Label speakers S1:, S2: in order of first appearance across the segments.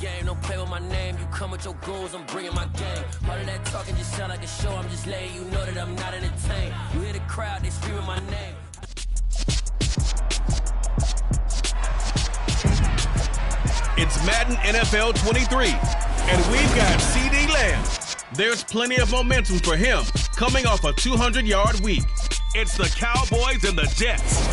S1: game. Don't play with my name. You come with your goals, I'm bringing my game. All of that talking just sound like a show. I'm just letting you know that I'm not entertained. You hear the crowd, they screaming my name.
S2: It's Madden NFL 23, and we've got CeeDee Lamb. There's plenty of momentum for him coming off a 200-yard week. It's the Cowboys and the Jets.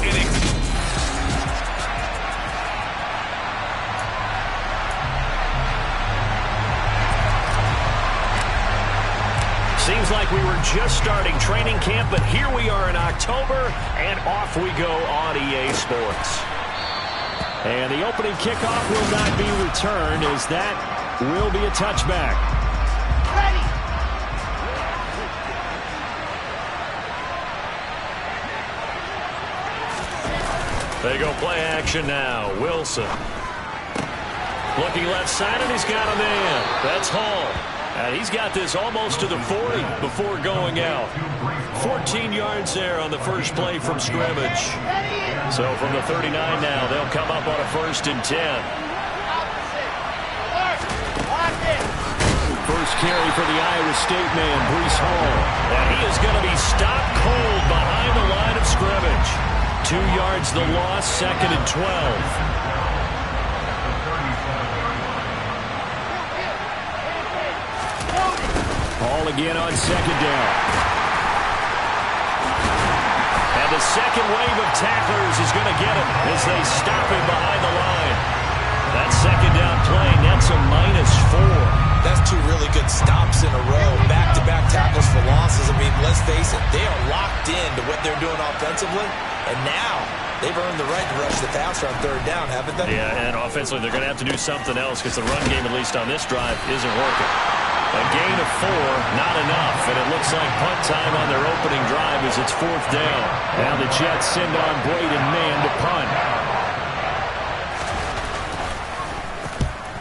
S3: Seems like we were just starting training camp, but here we are in October, and off we go on EA Sports. And the opening kickoff will not be returned, as that will be a touchback.
S4: Ready.
S3: They go play action now. Wilson. Looking left side, and he's got a man. That's Hall. And he's got this almost to the 40 before going out. 14 yards there on the first play from scrimmage. So from the 39 now, they'll come up on a 1st and 10. First carry for the Iowa State man, Breece Hall. And he is going to be stopped cold behind the line of scrimmage. 2 yards the loss, 2nd and 12. Ball again on 2nd down. And the second wave of tacklers is going to get him as they stop him behind the line. That 2nd down play nets a -4.
S5: That's 2 really good stops in a row. Back-to-back tackles for losses. I mean, let's face it, they are locked into what they're doing offensively. And now they've earned the right to rush the passer on 3rd down, haven't they?
S3: Yeah, and offensively, they're going to have to do something else because the run game, at least on this drive, isn't working. A gain of 4, not enough, and it looks like punt time on their opening drive as it's 4th down. Now the Jets send on Braden Mann to punt.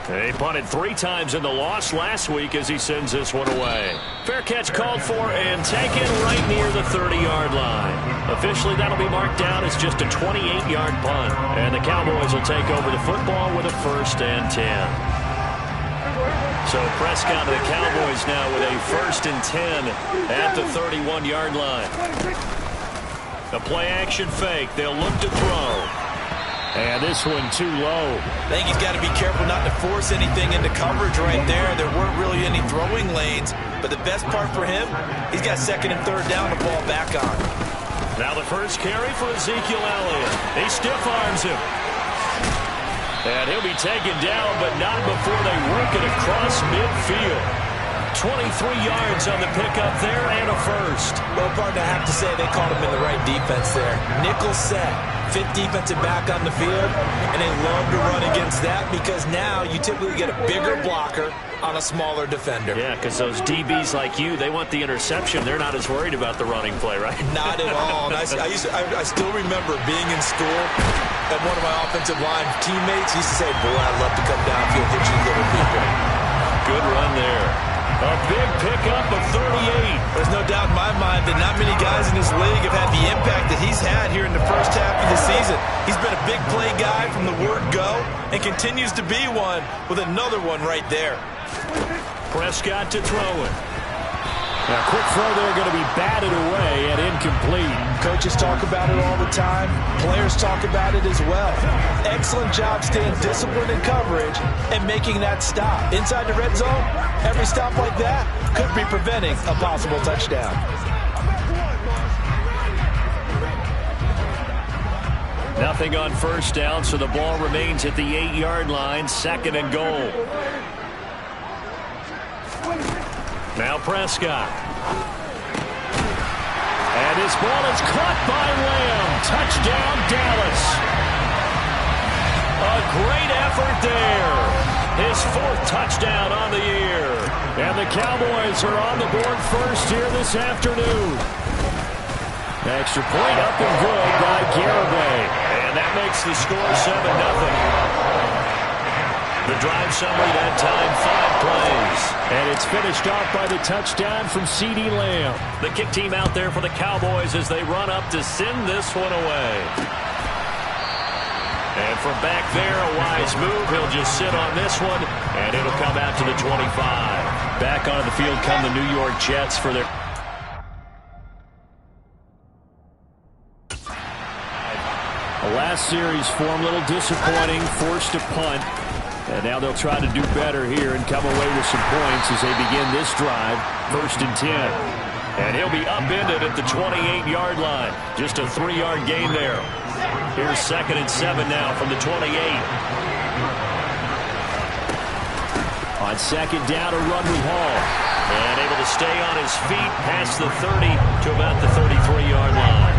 S3: They punted 3 times in the loss last week as he sends this one away. Fair catch called for and taken right near the 30-yard line. Officially, that'll be marked down as just a 28-yard punt. And the Cowboys will take over the football with a 1st and 10. So Prescott to the Cowboys now with a 1st and 10 at the 31-yard line. A play-action fake. They'll look to throw. And this one too low.
S5: I think he's got to be careful not to force anything into coverage right there. There weren't really any throwing lanes. But the best part for him, he's got 2nd and 3rd down to fall back on.
S3: Now the first carry for Ezekiel Elliott. He stiff arms him. And he'll be taken down, but not before they work it across midfield. 23 yards on the pickup there and a 1st.
S5: Well, partner, I have to say they caught him in the right defense there. Nickel set, 5th defensive back on the field, and they love to run against that because now you typically get a bigger blocker on a smaller defender.
S3: Yeah, because those DBs like you, they want the interception. They're not as worried about the running play, right?
S5: Not at all. And I still remember being in school, and one of my offensive line teammates used to say, boy, I'd love to come downfield, hit you little people.
S3: Good run there. A big pickup of 38.
S5: There's no doubt in my mind that not many guys in this league have had the impact that he's had here in the first half of the season. He's been a big play guy from the word go and continues to be one with another one right there.
S3: Prescott to throw it. Now, quick throw there going to be batted away and incomplete.
S5: Coaches talk about it all the time. Players talk about it as well. Excellent job staying disciplined in coverage and making that stop. Inside the red zone, every stop like that could be preventing a possible touchdown.
S3: Nothing on 1st down, so the ball remains at the 8-yard line, 2nd and goal. Now Prescott. And his ball is caught by Lamb. Touchdown, Dallas. A great effort there. His 4th touchdown on the year. And the Cowboys are on the board first here this afternoon. Extra point up and good by Garibay. And that makes the score 7-0. The drive summary that time, 5 plays. And it's finished off by the touchdown from CeeDee Lamb. The kick team out there for the Cowboys as they run up to send this one away. And from back there, a wise move. He'll just sit on this one, and it'll come out to the 25. Back onto the field come the New York Jets for their... The last series form a little disappointing, forced a punt. And now they'll try to do better here and come away with some points as they begin this drive. 1st and 10. And he'll be upended at the 28-yard line. Just a 3-yard gain there. Here's 2nd and 7 now from the 28. On 2nd down, a run with Hall. And able to stay on his feet past the 30 to about the 33-yard line.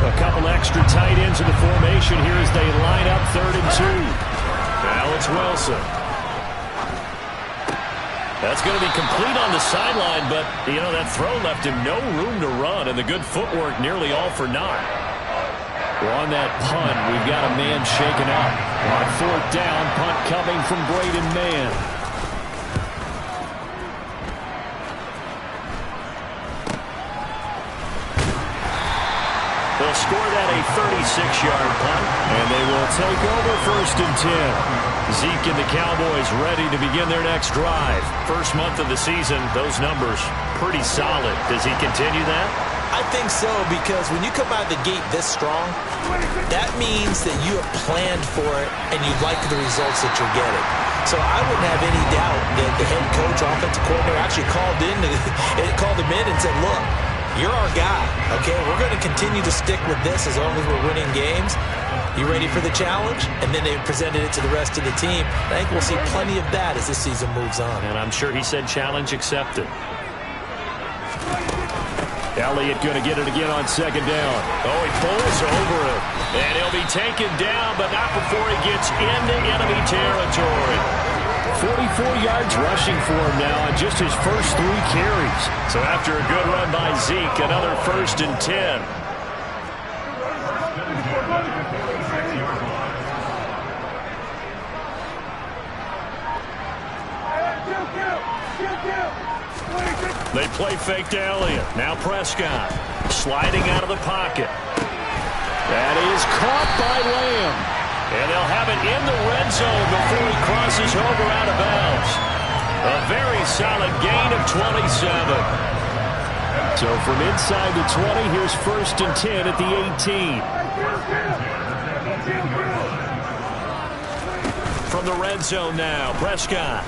S3: A couple extra tight ends in the formation here as they line up 3rd and 2. Now it's Wilson. That's going to be complete on the sideline, but, you know, that throw left him no room to run, and the good footwork nearly all for naught. Well, on that punt, we've got a man shaken up. On 4th down, punt coming from Braden Mann. They'll score that a 36-yard punt, and they will take over 1st and 10. Zeke and the Cowboys ready to begin their next drive. First month of the season, those numbers pretty solid. Does he continue that?
S5: I think so, because when you come out of the gate this strong, that means that you have planned for it and you like the results that you're getting. So I wouldn't have any doubt that the head coach, offensive coordinator actually called him in and said, look, you're our guy, okay? We're going to continue to stick with this as long as we're winning games. You ready for the challenge? And then they presented it to the rest of the team. I think we'll see plenty of that as this season moves on.
S3: And I'm sure he said challenge accepted. Elliott going to get it again on 2nd down. Oh, he pulls over it. And he'll be taken down, but not before he gets into enemy territory. 44 yards rushing for him now on just his first 3 carries. So after a good run by Zeke, another 1st and 10. They play fake to Elliott. Now Prescott sliding out of the pocket. That is caught by Lamb. And they'll have it in the red zone before he crosses over out of bounds. A very solid gain of 27. So from inside the 20, here's 1st and 10 at the 18. From the red zone now, Prescott.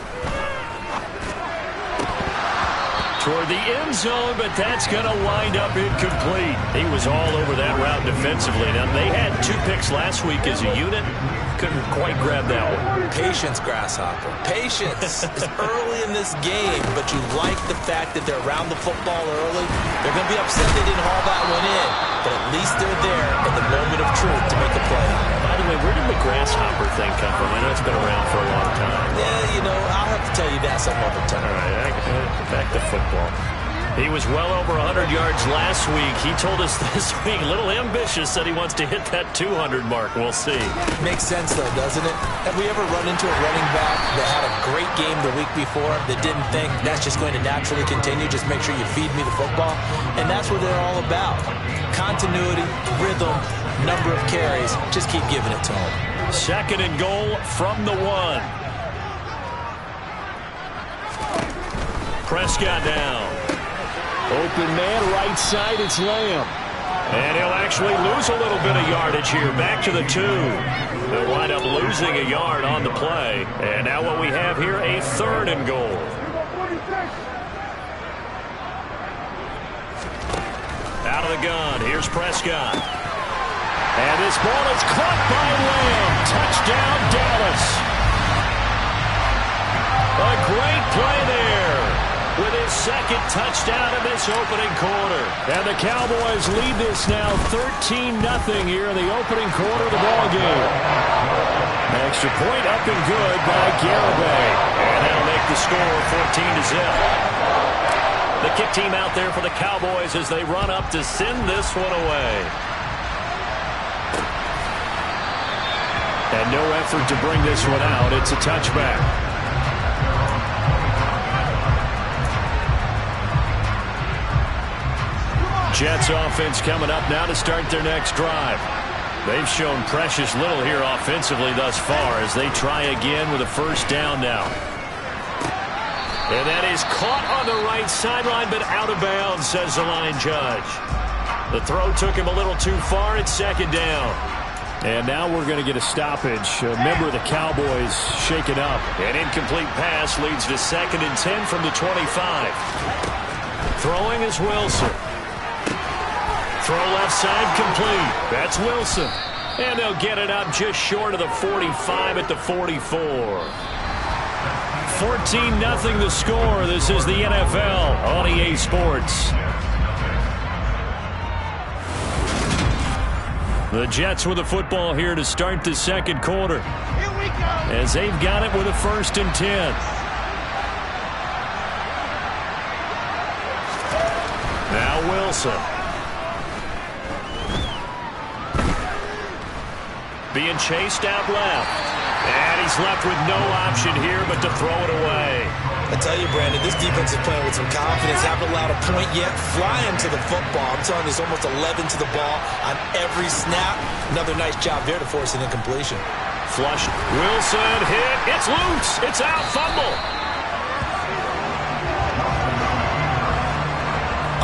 S3: Toward the end zone, but that's going to wind up incomplete. He was all over that route defensively. Now, they had 2 picks last week as a unit. Couldn't quite grab that one.
S5: Patience, Grasshopper. Patience is early in this game, but you like the fact that they're around the football early. They're going to be upset they didn't haul that one in, but at least they're there in the moment of truth to make a play.
S3: By the way, where did the Grasshopper thing come from? I know it's been around for a long time.
S5: Yeah, you know, I'll have to tell you that some other time.
S3: All right, back to football. He was well over 100 yards last week. He told us this week, a little ambitious, that he wants to hit that 200 mark. We'll see.
S5: Makes sense, though, doesn't it? Have we ever run into a running back that had a great game the week before that didn't think that's just going to naturally continue? Just make sure you feed me the football. And that's what they're all about. Continuity, rhythm, number of carries. Just keep giving it to them.
S3: 2nd and goal from the 1. Prescott down. Open man, right side, it's Lamb. And he'll actually lose a little bit of yardage here. Back to the 2. They'll wind up losing a yard on the play. And now what we have here, a 3rd and goal. Out of the gun, here's Prescott. And this ball is caught by Lamb. Touchdown, Dallas. A great play there with his 2nd touchdown in this opening quarter. And the Cowboys lead this now 13-0 here in the opening quarter of the ballgame. Extra point up and good by Garibay. And that'll make the score 14-0. The kick team out there for the Cowboys as they run up to send this one away. And no effort to bring this one out. It's a touchback. Jets offense coming up now to start their next drive. They've shown precious little here offensively thus far as they try again with a first down now. And that is caught on the right sideline, but out of bounds, says the line judge. The throw took him a little too far. It's second down. And now we're going to get a stoppage. A member of the Cowboys shaken up. An incomplete pass leads to 2nd and 10 from the 25. Throwing is Wilson. Throw left side complete. That's Wilson. And they'll get it up just short of the 45 at the 44. 14-0 the score. This is the NFL on EA Sports. The Jets with the football here to start the second quarter.
S4: Here we go.
S3: As they've got it with a 1st and 10. Now Wilson. Being chased out left. And he's left with no option here but to throw it away.
S5: I tell you, Brandon, this defense is playing with some confidence. Haven't allowed a point yet. Flying to the football. I'm telling you, it's almost 11 to the ball on every snap. Another nice job there to force an incompletion.
S3: Flush. Wilson hit. It's loose. It's out. Fumble.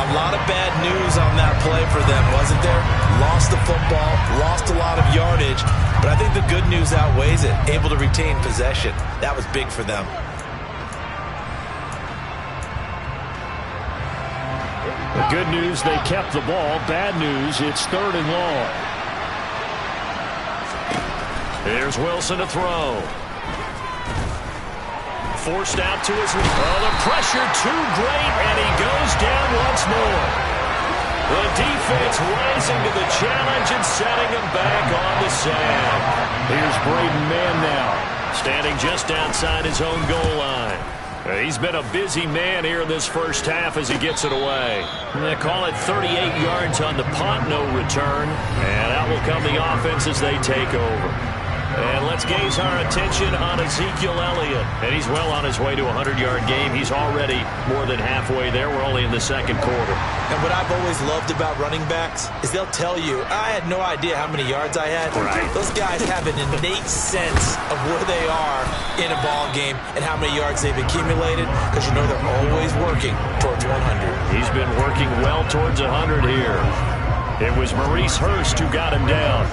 S5: A lot of bad news on that play for them, wasn't there? Lost the football, lost a lot of yardage, but I think the good news outweighs it. Able to retain possession. That was big for them.
S3: The good news, they kept the ball. Bad news, it's 3rd and long. Here's Wilson to throw. Forced out to his... Oh, the pressure too great, and he goes down once more. The defense rising to the challenge and setting him back on the sand. Here's Braden Mann now, standing just outside his own goal line. He's been a busy man here in this first half as he gets it away. They call it 38 yards on the punt, no return. And out will come the offense as they take over. And let's gaze our attention on Ezekiel Elliott. And he's well on his way to a 100-yard game. He's already more than halfway there. We're only in the second quarter.
S5: And what I've always loved about running backs is they'll tell you, I had no idea how many yards I had.
S3: Right.
S5: Those guys have an innate sense of where they are in a ball game and how many yards they've accumulated, because you know they're always working towards 100.
S3: He's been working well towards 100 here. It was Maurice Hurst who got him down.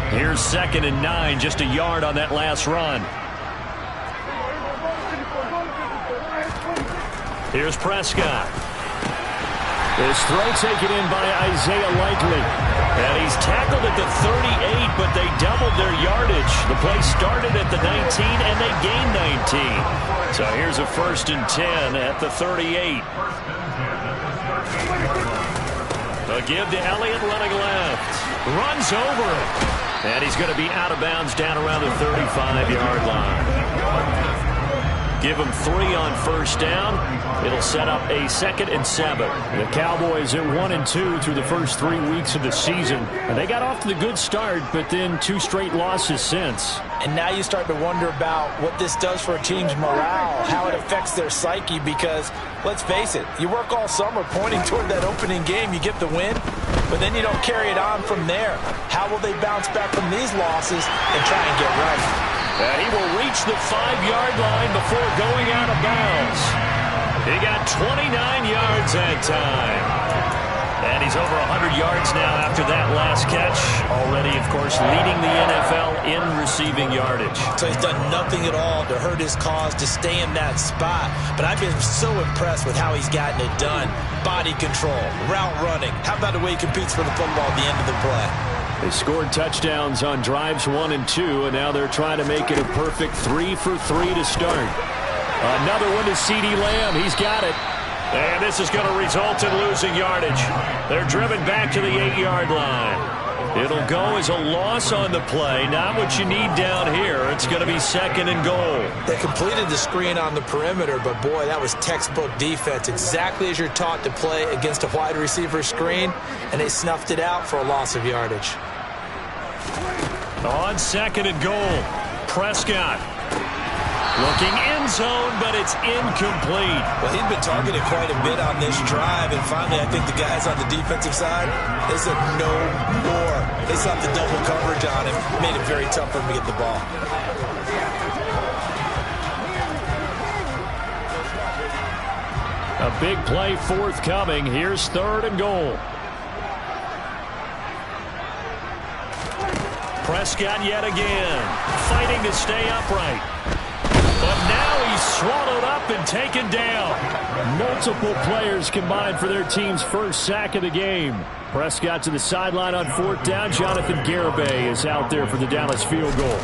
S3: Here's 2nd and 9, just a yard on that last run. Here's Prescott. His throw taken in by Isaiah Likely. And he's tackled at the 38, but they doubled their yardage. The play started at the 19, and they gained 19. So here's a 1st and 10 at the 38. A give to Elliott running left. Runs over it. And he's going to be out of bounds down around the 35-yard line. Give him 3 on first down. It'll set up a 2nd and 7. The Cowboys are 1-2 through the first 3 weeks of the season. And they got off to the good start, but then 2 straight losses since.
S5: And now you start to wonder about what this does for a team's morale, how it affects their psyche, because, let's face it, you work all summer pointing toward that opening game, you get the win, but then you don't carry it on from there. How will they bounce back from these losses and try and get right?
S3: And he will reach the 5-yard line before going out of bounds. He got 29 yards that time. And he's over 100 yards now after that last catch. Already, of course, leading the NFL in receiving yardage.
S5: So he's done nothing at all to hurt his cause, to stay in that spot. But I've been so impressed with how he's gotten it done. Body control, route running. How about the way he competes for the football at the end of the play?
S3: They scored touchdowns on drives 1 and 2, and now they're trying to make it a perfect 3 for 3 to start. Another one to CeeDee Lamb. He's got it. And this is going to result in losing yardage. They're driven back to the 8-yard line. It'll go as a loss on the play. Not what you need down here. It's going to be 2nd and goal.
S5: They completed the screen on the perimeter, but boy, that was textbook defense. Exactly as you're taught to play against a wide receiver screen, and they snuffed it out for a loss of yardage.
S3: On 2nd and goal, Prescott. Looking end zone, but it's incomplete.
S5: Well, he's been targeted quite a bit on this drive, and finally I think the guys on the defensive side, they said no more. They stopped the double coverage on him, made it very tough for him to get the ball.
S3: A big play forthcoming. Here's 3rd and goal. Prescott yet again, fighting to stay upright. But now he's swallowed up and taken down. Multiple players combined for their team's first sack of the game. Prescott to the sideline on 4th down. Jonathan Garibay is out there for the Dallas field goal.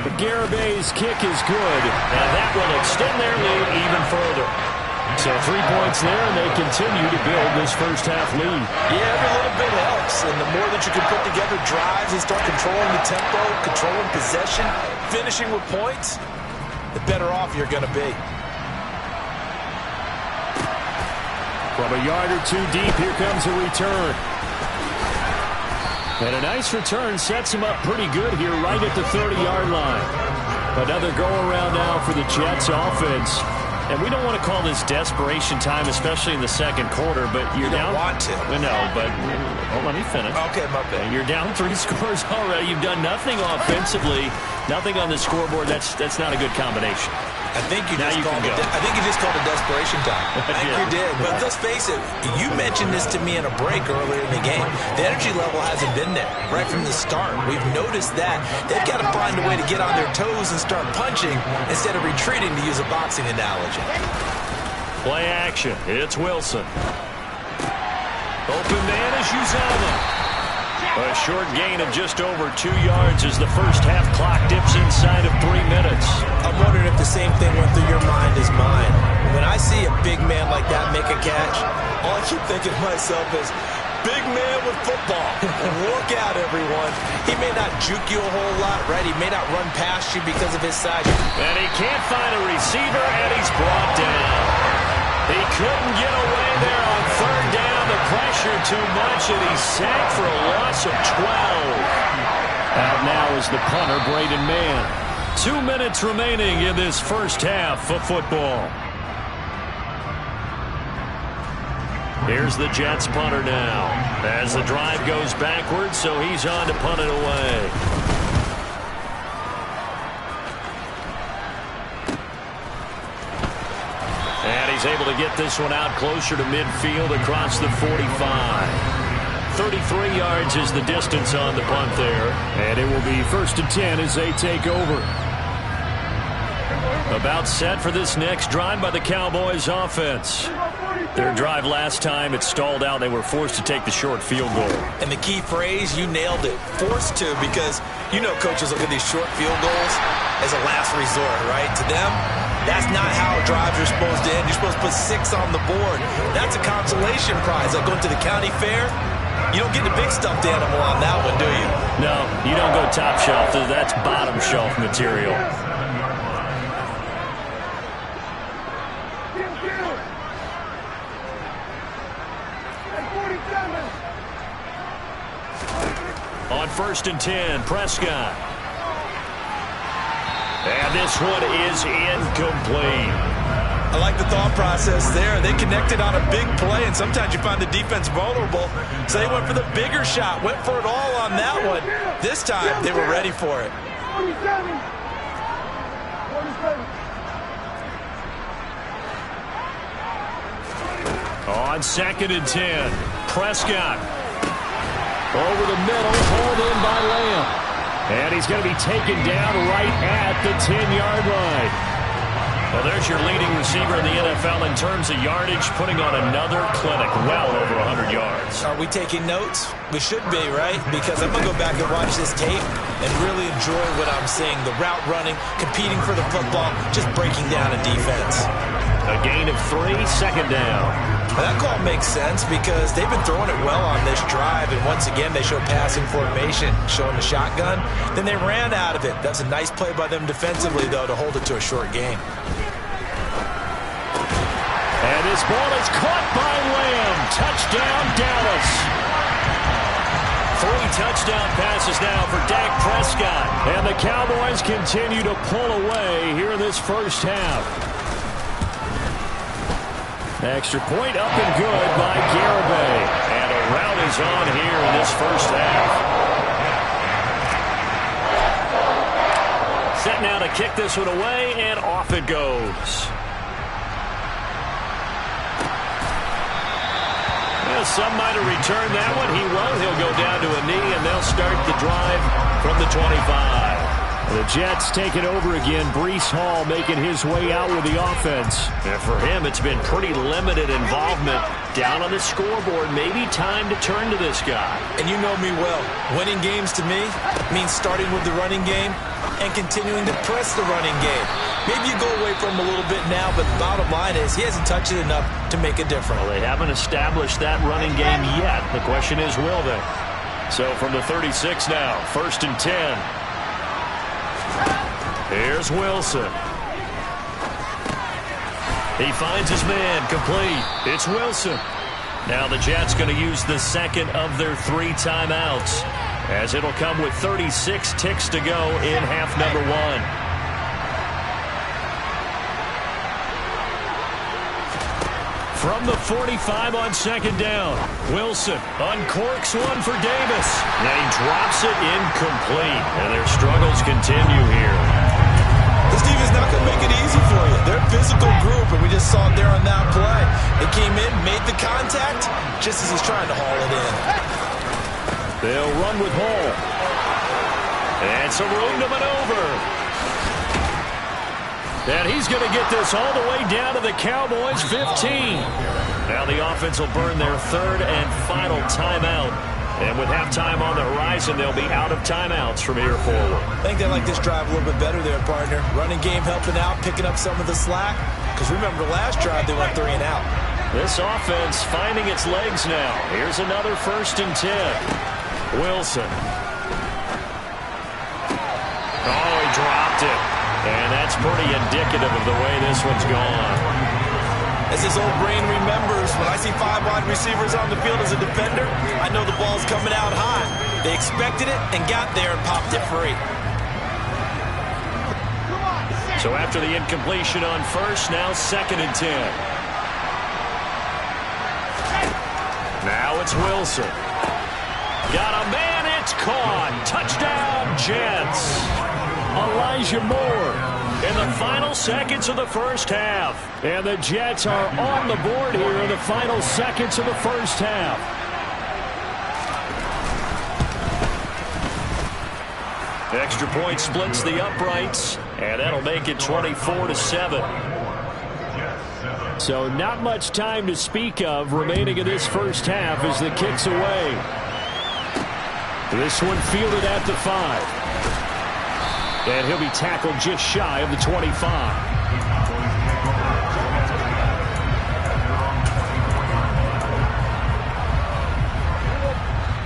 S3: But Garibay's kick is good, and that will extend their lead even further. So 3 points there, and they continue to build this first half lead.
S5: Yeah, every little bit helps, and the more that you can put together drives and start controlling the tempo, controlling possession, finishing with points, the better off you're going to be.
S3: From a yard or two deep, here comes a return. And a nice return sets him up pretty good here right at the 30-yard line. Another go-around now for the Jets offense. And we don't want to call this desperation time, especially in the second quarter, but you're down.
S5: You don't want to.
S3: No, but let me finish.
S5: Okay, my bad.
S3: You're down 3 scores already. You've done nothing offensively, nothing on the scoreboard. That's not a good combination.
S5: I think you just called it desperation time. I think you did. But let's face it, you mentioned this to me in a break earlier in the game. The energy level hasn't been there right from the start. We've noticed that. They've got to find a way to get on their toes and start punching instead of retreating, to use a boxing analogy.
S3: Play action. It's Wilson. Open man is Uzomah. A short gain of just over 2 yards as the first half clock dips inside of 3 minutes.
S5: I'm wondering if the same thing went through your mind as mine. When I see a big man like that make a catch, all I keep thinking to myself is, big man with football. Look out, everyone. He may not juke you a whole lot, right? He may not run past you because of his size.
S3: And he can't find a receiver, and he's brought down. He couldn't get away there on 3rd down. The pressure too much, and he's sacked for a loss of 12. Out now is the punter, Braden Mann. 2 minutes remaining in this first half of football. Here's the Jets punter now as the drive goes backwards, so he's on to punt it away. And he's able to get this one out closer to midfield across the 45. 33 yards is the distance on the punt there. And it will be 1st and 10 as they take over. About set for this next drive by the Cowboys offense. Their drive last time, it stalled out. They were forced to take the short field goal.
S5: And the key phrase, you nailed it. Forced to, because you know coaches look at these short field goals as a last resort, right? To them, that's not how drives are supposed to end. You're supposed to put 6 on the board. That's a consolation prize. Like going to the county fair, you don't get the big stuffed animal on that one, do you?
S3: No, you don't go top shelf. That's bottom shelf material. On 1st and 10, Prescott. And this one is incomplete.
S5: I like the thought process there. They connected on a big play, and sometimes you find the defense vulnerable. So they went for the bigger shot, went for it all on that one. This time, they were ready for it.
S3: On 2nd and 10, Prescott. Over the middle, pulled in by Lamb. And he's going to be taken down right at the 10-yard line. Well, there's your leading receiver in the NFL in terms of yardage, putting on another clinic, well over 100 yards.
S5: Are we taking notes? We should be, right? Because I'm going to go back and watch this tape and really enjoy what I'm seeing. The route running, competing for the football, just breaking down a defense.
S3: A gain of 3, 2nd down.
S5: Well, that call makes sense because they've been throwing it well on this drive, and once again they show passing formation, showing the shotgun. Then they ran out of it. That's a nice play by them defensively, though, to hold it to a short game.
S3: And this ball is caught by Lamb. Touchdown, Dallas. 3 touchdown passes now for Dak Prescott. And the Cowboys continue to pull away here in this first half. Extra point up and good by Garibay. And a rout is on here in this first half. Set now to kick this one away, and off it goes. Some might have returned that one. He won't. He'll go down to a knee, and they'll start the drive from the 25. The Jets take it over again. Breece Hall making his way out with the offense. And for him, it's been pretty limited involvement down on the scoreboard. Maybe time to turn to this guy.
S5: And you know me well. Winning games to me means starting with the running game and continuing to press the running game. Maybe you go away from him a little bit now, but the bottom line is he hasn't touched it enough to make a difference.
S3: Well, they haven't established that running game yet. The question is, will they? So from the 36 now, 1st and 10. Here's Wilson. He finds his man, complete. It's Wilson. Now the Jets going to use the second of their 3 timeouts, as it'll come with 36 ticks to go in half number 1. From the 45 on 2nd down, Wilson uncorks one for Davis. And he drops it incomplete. And their struggles continue here.
S5: This team is not going to make it easy for you. They're a physical group, and we just saw it there on that play. They came in, made the contact, just as he's trying to haul it in.
S3: They'll run with Hall. And some room to maneuver. And he's going to get this all the way down to the Cowboys' 15. Now the offense will burn their 3rd and final timeout. And with halftime on the horizon, they'll be out of timeouts from here forward.
S5: I think they like this drive a little bit better there, partner. Running game helping out, picking up some of the slack. Because remember, the last drive, they went 3 and out.
S3: This offense finding its legs now. Here's another 1st and 10. Wilson. Oh, he dropped it. And that's pretty indicative of the way this one's gone.
S5: As his old brain remembers, when I see 5 wide receivers on the field as a defender, I know the ball's coming out high. They expected it and got there and popped it free.
S3: So after the incompletion on 1st, now 2nd and 10. Now it's Wilson. Got a man, it's caught. Touchdown, Jets. Elijah Moore in the final seconds of the first half. And the Jets are on the board here in the final seconds of the first half. Extra point splits the uprights, and that'll make it 24-7. So not much time to speak of remaining in this first half as the kick's away. This one fielded at the 5. And he'll be tackled just shy of the 25.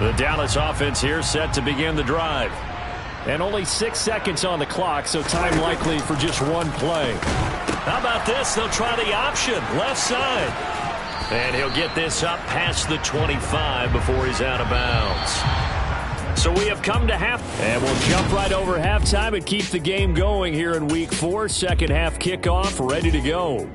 S3: The Dallas offense here set to begin the drive. And only 6 seconds on the clock, so time likely for just one play. How about this? They'll try the option, left side. And he'll get this up past the 25 before he's out of bounds. So we have come to half, and we'll jump right over halftime and keep the game going here in Week 4. Second half kickoff, ready to go.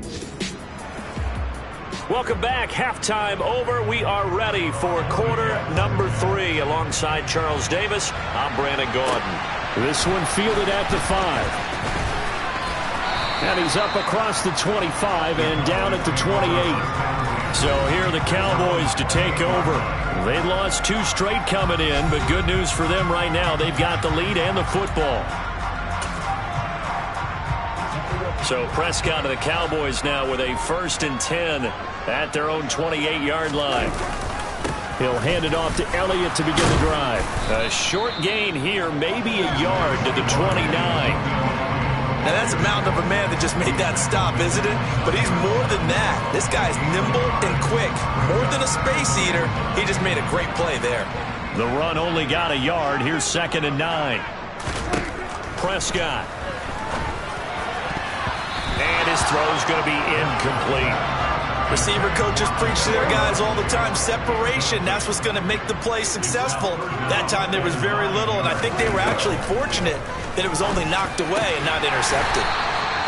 S3: Welcome back. Halftime over. We are ready for quarter number 3. Alongside Charles Davis, I'm Brandon Gordon. This one fielded at the 5. And he's up across the 25 and down at the 28. So here are the Cowboys to take over. They lost 2 straight coming in, but good news for them right now. They've got the lead and the football. So Prescott of the Cowboys now with a 1st and 10 at their own 28-yard line. He'll hand it off to Elliott to begin the drive. A short gain here, maybe a yard to the 29.
S5: Now that's a mountain of a man that just made that stop, isn't it? But he's more than that. This guy's nimble and quick. More than a space eater, he just made a great play there.
S3: The run only got a yard. Here's 2nd and 9. Prescott. And his throw's going to be incomplete.
S5: Receiver coaches preach to their guys all the time. Separation, that's what's going to make the play successful. That time there was very little, and I think they were actually fortunate that it was only knocked away and not intercepted.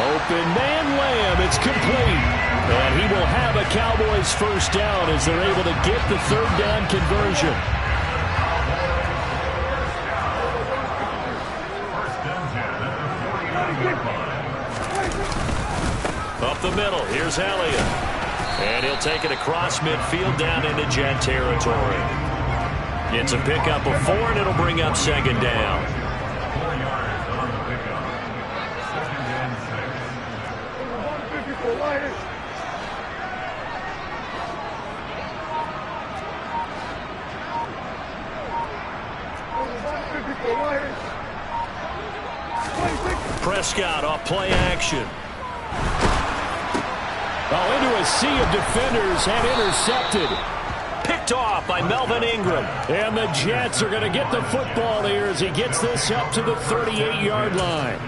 S3: Open man Lamb, it's complete. And he will have a Cowboys first down as they're able to get the third down conversion. Up the middle, here's Elliott. And he'll take it across midfield down into Jet territory. It's a pickup of 4, and it'll bring up second down. Prescott off play action. Oh, into a sea of defenders and intercepted. Picked off by Melvin Ingram. And the Jets are going to get the football here as he gets this up to the 38-yard line.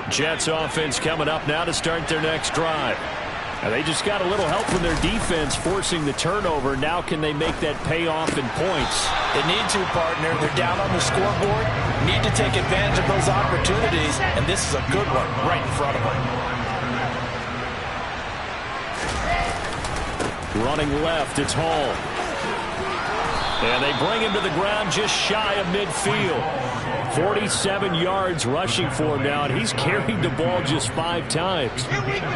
S3: Jets offense coming up now to start their next drive. Now they just got a little help from their defense forcing the turnover. Now can they make that pay off in points?
S5: They need to, partner. They're down on the scoreboard. Need to take advantage of those opportunities, and this is a good one right in front of them.
S3: Running left, it's Hall. And they bring him to the ground just shy of midfield. 47 yards rushing for him now, and he's carried the ball just 5 times.
S1: Here we go.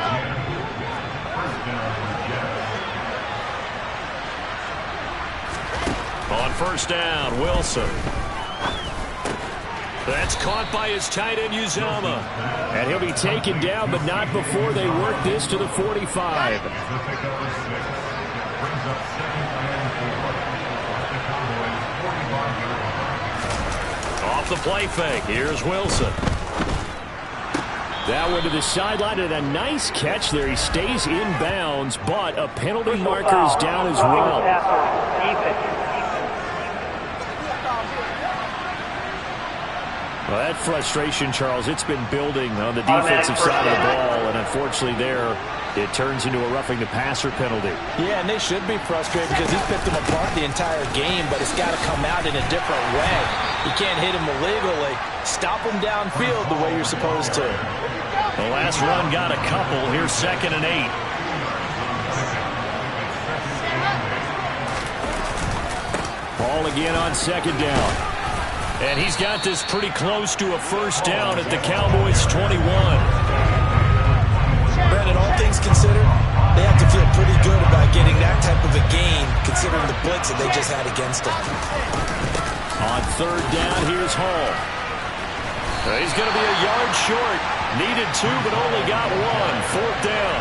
S3: On first down, Wilson. That's caught by his tight end, Uzomah. And he'll be taken down, but not before they work this to the 45. Off the play fake, here's Wilson. That one to the sideline, and a nice catch there. He stays in bounds, but a penalty marker is down as well. Well, that frustration, Charles, it's been building on the defensive side of the ball, and unfortunately there, it turns into a roughing the passer penalty.
S5: Yeah, and they should be frustrated because he's picked them apart the entire game, but it's got to come out in a different way. You can't hit him illegally. Stop him downfield the way you're supposed to.
S3: The last run got a couple. Here's 2nd and 8. Ball again on 2nd down. And he's got this pretty close to a first down at the Cowboys' 21.
S5: Brandon, all things considered, they have to feel pretty good about getting that type of a game, considering the blitz that they just had against them.
S3: On 3rd down, here's Hall. He's going to be a yard short. Needed 2, but only got 1. 4th down.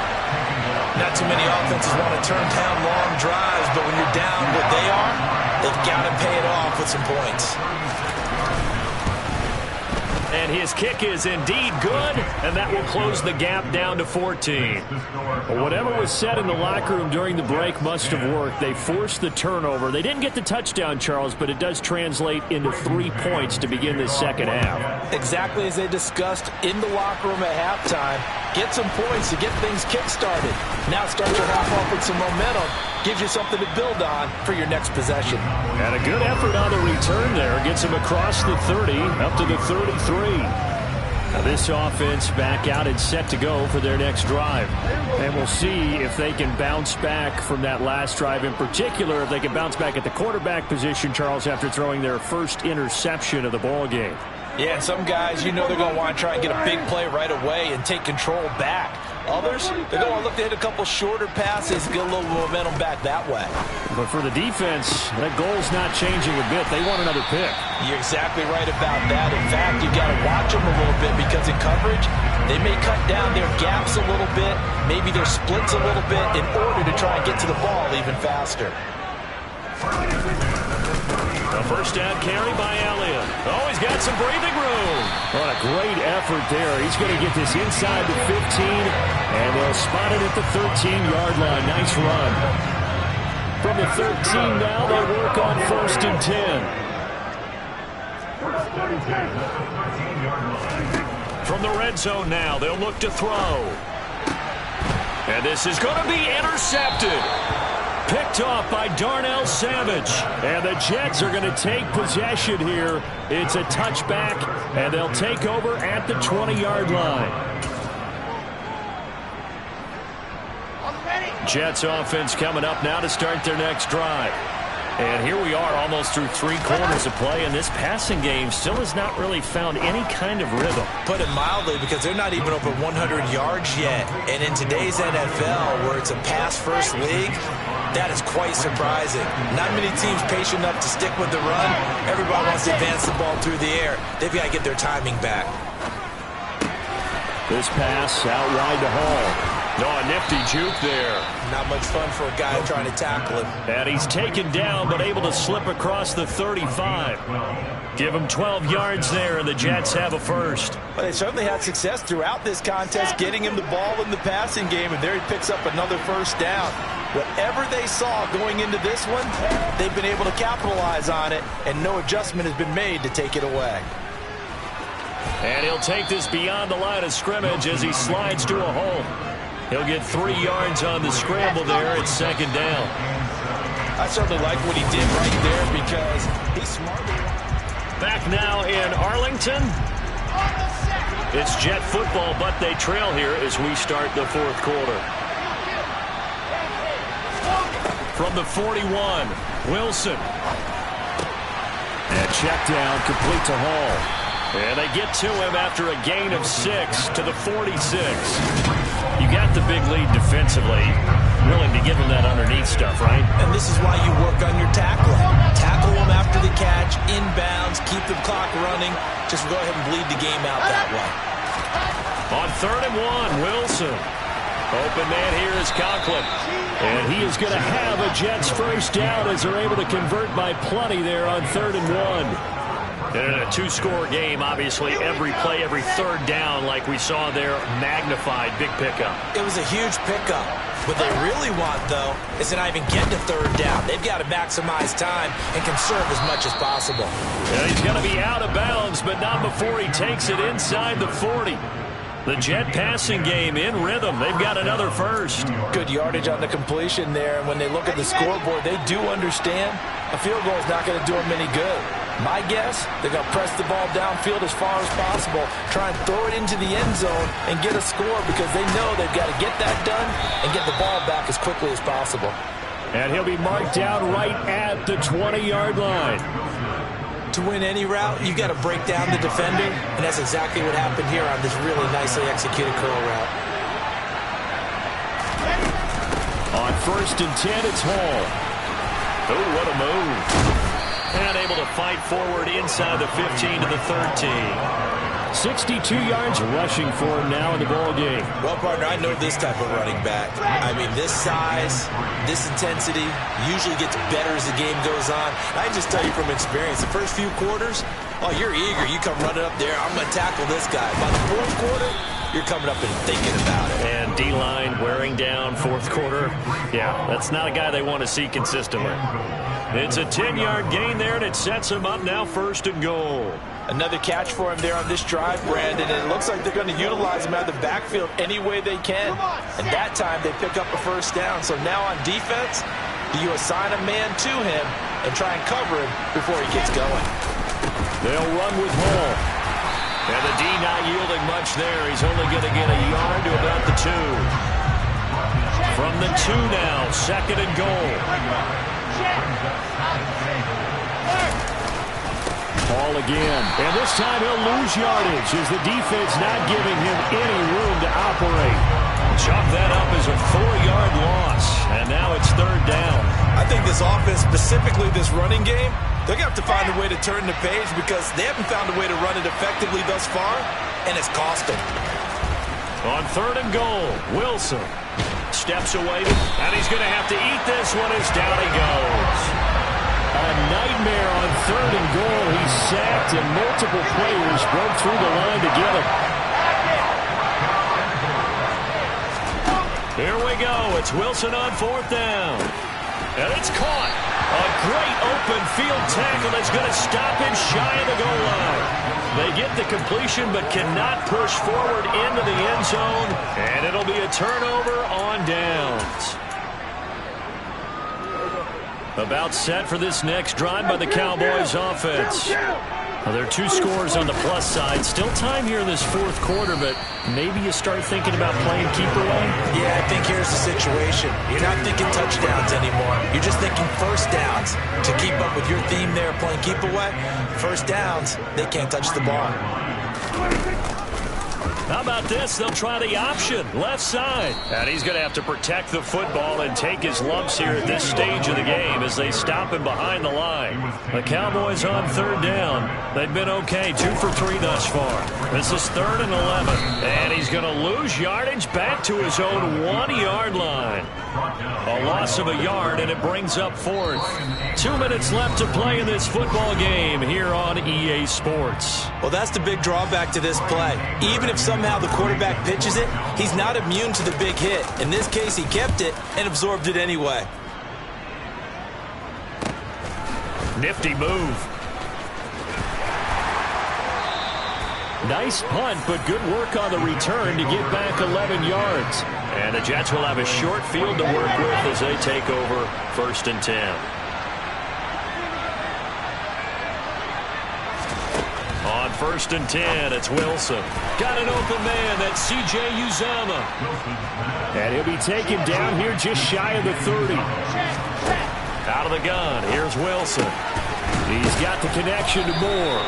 S5: Not too many offenses want to turn down long drives, but when you're down what they are, they've got to pay it off with some points.
S3: And his kick is indeed good, and that will close the gap down to 14. Well, whatever was said in the locker room during the break must have worked. They forced the turnover. They didn't get the touchdown, Charles, but it does translate into 3 points to begin this second half.
S5: Exactly as they discussed in the locker room at halftime. Get some points to get things kick-started. Now start your half off with some momentum. Gives you something to build on for your next possession.
S3: And a good effort on the return there. Gets him across the 30, up to the 33. Now this offense back out and set to go for their next drive. And we'll see if they can bounce back from that last drive in particular, if they can bounce back at the quarterback position, Charles, after throwing their first interception of the ball game.
S5: Yeah, and some guys, you know they're going to want to try and get a big play right away and take control back. Others, they're going to look to hit a couple shorter passes, get a little momentum back that way.
S3: But for the defense, that goal's not changing a bit. They want another pick.
S5: You're exactly right about that. In fact, you've got to watch them a little bit because in coverage, they may cut down their gaps a little bit, maybe their splits a little bit in order to try and get to the ball even faster.
S3: A first down carry by Elliott. Oh, he's got some breathing room. What a great effort there. He's going to get this inside the 15, and they'll spot it at the 13-yard line. Nice run. From the 13 now, they work on 1st and 10. From the red zone now, they'll look to throw. And this is going to be intercepted. Picked off by Darnell Savage. And the Jets are going to take possession here. It's a touchback, and they'll take over at the 20-yard line. Jets offense coming up now to start their next drive. And here we are almost through 3 quarters of play, and this passing game still has not really found any kind of rhythm.
S5: Put it mildly, because they're not even over 100 yards yet. And in today's NFL, where it's a pass-first league, that is quite surprising. Not many teams patient enough to stick with the run. Everybody wants to advance the ball through the air. They've got to get their timing back.
S3: This pass out wide to Hall. No, a nifty juke there.
S5: Not much fun for a guy trying to tackle him.
S3: And he's taken down, but able to slip across the 35. Give him 12 yards there, and the Jets have a first.
S5: Well, they certainly had success throughout this contest, getting him the ball in the passing game, and there he picks up another first down. Whatever they saw going into this one, they've been able to capitalize on it, and no adjustment has been made to take it away.
S3: And he'll take this beyond the line of scrimmage as he slides to a hole. He'll get 3 yards on the scramble there. It's second down.
S5: I certainly like what he did right there because he's smart.
S3: Back now in Arlington. It's Jet football, but they trail here as we start the 4th quarter. From the 41, Wilson. And check down, complete to Hall. And they get to him after a gain of 6 to the 46. You got the big lead defensively. Willing to give him that underneath stuff, right?
S5: And this is why you work on your tackling. Tackle them after the catch, inbounds, keep the clock running. Just go ahead and bleed the game out that way.
S3: On 3rd and 1, Wilson. Open man here is Conklin. And he is going to have a Jets first down as they're able to convert by plenty there on 3rd and 1. And in a 2-score game, obviously, every play, every 3rd down, like we saw there, magnified, big pickup.
S5: It was a huge pickup. What they really want, though, is to not even get to 3rd down. They've got to maximize time and conserve as much as possible.
S3: And he's going to be out of bounds, but not before he takes it inside the 40. The Jet passing game in rhythm. They've got another first.
S5: Good yardage on the completion there. And when they look at the scoreboard, they do understand a field goal is not going to do them any good. My guess, they're going to press the ball downfield as far as possible, try and throw it into the end zone and get a score because they know they've got to get that done and get the ball back as quickly as possible.
S3: And he'll be marked down right at the 20-yard line.
S5: To win any route, you've got to break down the defender, and that's exactly what happened here on this really nicely executed curl route.
S3: On 1st and 10, it's Hall. Oh, what a move. And able to fight forward inside the 15 to the 13. 62 yards rushing for him now in the ball game.
S5: Well, partner, I know this type of running back. I mean, this size, this intensity usually gets better as the game goes on. I just tell you from experience, the first few quarters, oh, you're eager. You come running up there, I'm going to tackle this guy. By the 4th quarter, you're coming up and thinking about it.
S3: And D-line wearing down 4th quarter. Yeah, that's not a guy they want to see consistently. It's a 10-yard gain there, and it sets him up now 1st and goal.
S5: Another catch for him there on this drive, Brandon, and it looks like they're going to utilize him out of the backfield any way they can. And that time they pick up a first down. So now on defense, do you assign a man to him and try and cover him before he gets going?
S3: They'll run with Hall. And the D not yielding much there. He's only going to get a yard to about the 2. From the 2 now, 2nd and goal. Ball again. And this time he'll lose yardage as the defense not giving him any room to operate. Chalk that up as a 4-yard loss. And now it's 3rd down.
S5: I think this offense, specifically this running game, they're going to have to find a way to turn the page because they haven't found a way to run it effectively thus far, and it's cost them.
S3: On 3rd and goal, Wilson steps away, and he's going to have to eat this one as down he goes. A nightmare on 3rd and goal. He's sacked, and multiple players broke through the line to get him. Here we go. It's Wilson on 4th down. And it's caught. A great open field tackle that's going to stop him shy of the goal line. They get the completion but cannot push forward into the end zone. And it'll be a turnover on downs. About set for this next drive by the Cowboys offense. Well, there are 2 scores on the plus side. Still time here in this fourth quarter, but maybe you start thinking about playing keep away?
S5: Yeah, I think here's the situation. You're not thinking touchdowns anymore. You're just thinking first downs. To keep up with your theme there, playing keep away, first downs, they can't touch the ball.
S3: How about this? They'll try the option, left side. And he's going to have to protect the football and take his lumps here at this stage of the game as they stop him behind the line. The Cowboys on third down. They've been okay, 2 for 3 thus far. This is 3rd and 11. And he's going to lose yardage back to his own 1-yard line. A loss of a yard, and it brings up 4th. 2 minutes left to play in this football game here on EA Sports.
S5: Well, that's the big drawback to this play. Even if somehow the quarterback pitches it, he's not immune to the big hit. In this case, he kept it and absorbed it anyway.
S3: Nifty move. Nice punt, but good work on the return to get back 11 yards. And the Jets will have a short field to work with as they take over 1st and 10. On 1st and 10, it's Wilson. Got an open man, that's C.J. Uzomah. And he'll be taken down here just shy of the 30. Out of the gun, here's Wilson. He's got the connection to Moore.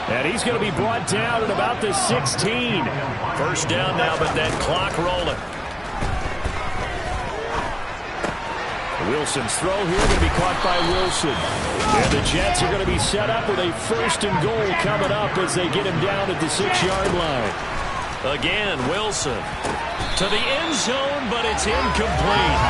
S3: And he's going to be brought down at about the 16. First down now, but that clock rolling. Wilson's throw here going to be caught by Wilson. And the Jets are going to be set up with a 1st and goal coming up as they get him down at the 6-yard line. Again, Wilson to the end zone, but it's incomplete.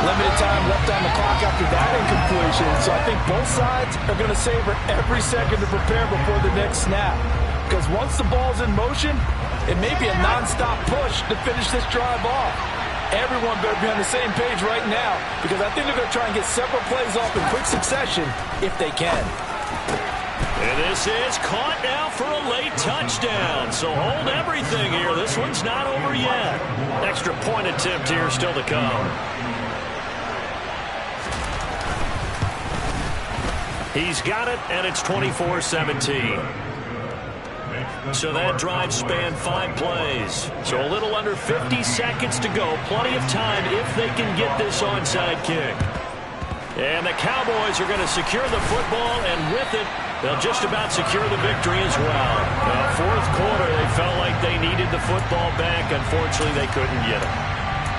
S5: Limited time left on the clock after that incompletion, so I think both sides are going to savor every second to prepare before the next snap. Because once the ball's in motion, it may be a non-stop push to finish this drive off. Everyone better be on the same page right now, because I think they're going to try and get several plays off in quick succession if they can.
S3: And this is caught now for a late touchdown. So hold everything here. This one's not over yet. Extra point attempt here still to come. He's got it, and it's 24-17. So that drive spanned 5 plays. So a little under 50 seconds to go. Plenty of time if they can get this onside kick. And the Cowboys are going to secure the football, and with it, they'll just about secure the victory as well. Fourth quarter, they felt like they needed the football back. Unfortunately, they couldn't get it.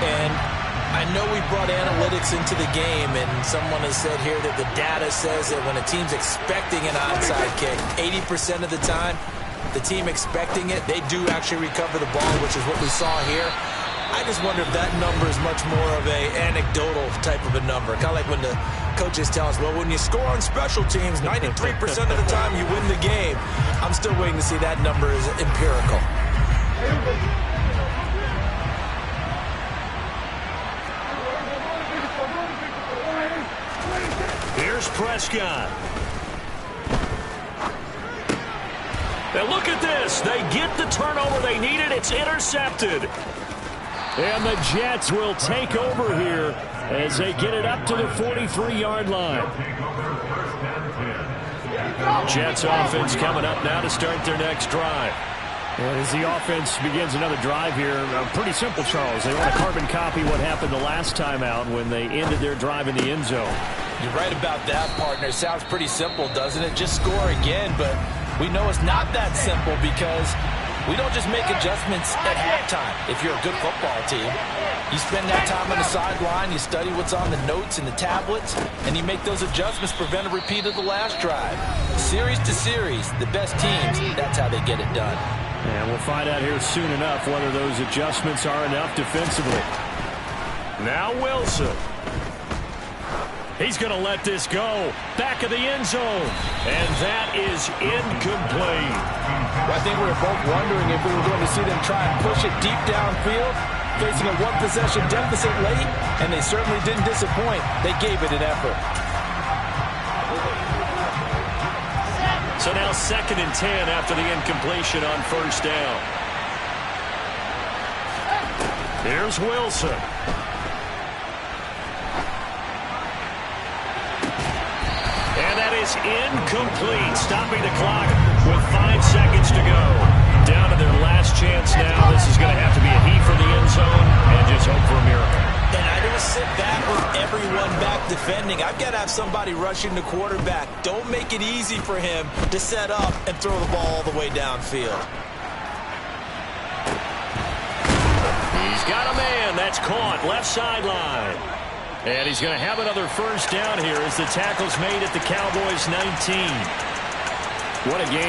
S5: And I know we brought analytics into the game, and someone has said here that the data says that when a team's expecting an onside kick, 80% of the time, the team expecting it, they do actually recover the ball, which is what we saw here. I just wonder if that number is much more of a anecdotal type of a number. Kind of like when the coaches tell us, well, when you score on special teams, 93% of the time you win the game. I'm still waiting to see that number is empirical.
S3: Here's Prescott. And look at this. They get the turnover they needed. It's intercepted. And the Jets will take over here as they get it up to the 43-yard line. Jets offense coming up now to start their next drive. And as the offense begins another drive here, pretty simple, Charles. They want to carbon copy what happened the last time out when they ended their drive in the end zone.
S5: You're right about that, partner. Sounds pretty simple, doesn't it? Just score again, but we know it's not that simple because we don't just make adjustments at halftime. If you're a good football team, you spend that time on the sideline, you study what's on the notes and the tablets, and you make those adjustments, prevent a repeat of the last drive. Series to series, the best teams, that's how they get it done.
S3: And we'll find out here soon enough whether those adjustments are enough defensively. Now Wilson. He's going to let this go. Back of the end zone. And that is incomplete.
S5: Well, I think we were both wondering if we were going to see them try and push it deep downfield, facing a one-possession deficit late, and they certainly didn't disappoint. They gave it an effort.
S3: So now 2nd and 10 after the incompletion on first down. Here's Wilson. pass incomplete, stopping the clock with 5 seconds to go. Down to their last chance now. This is going to have to be a heat for the end zone and just hope for a miracle.
S5: And I don't sit back with everyone back defending. I've got to have somebody rushing the quarterback. Don't make it easy for him to set up and throw the ball all the way downfield.
S3: He's got a man. That's caught. Left sideline. And he's going to have another first down here as the tackle's made at the Cowboys' 19. What a game.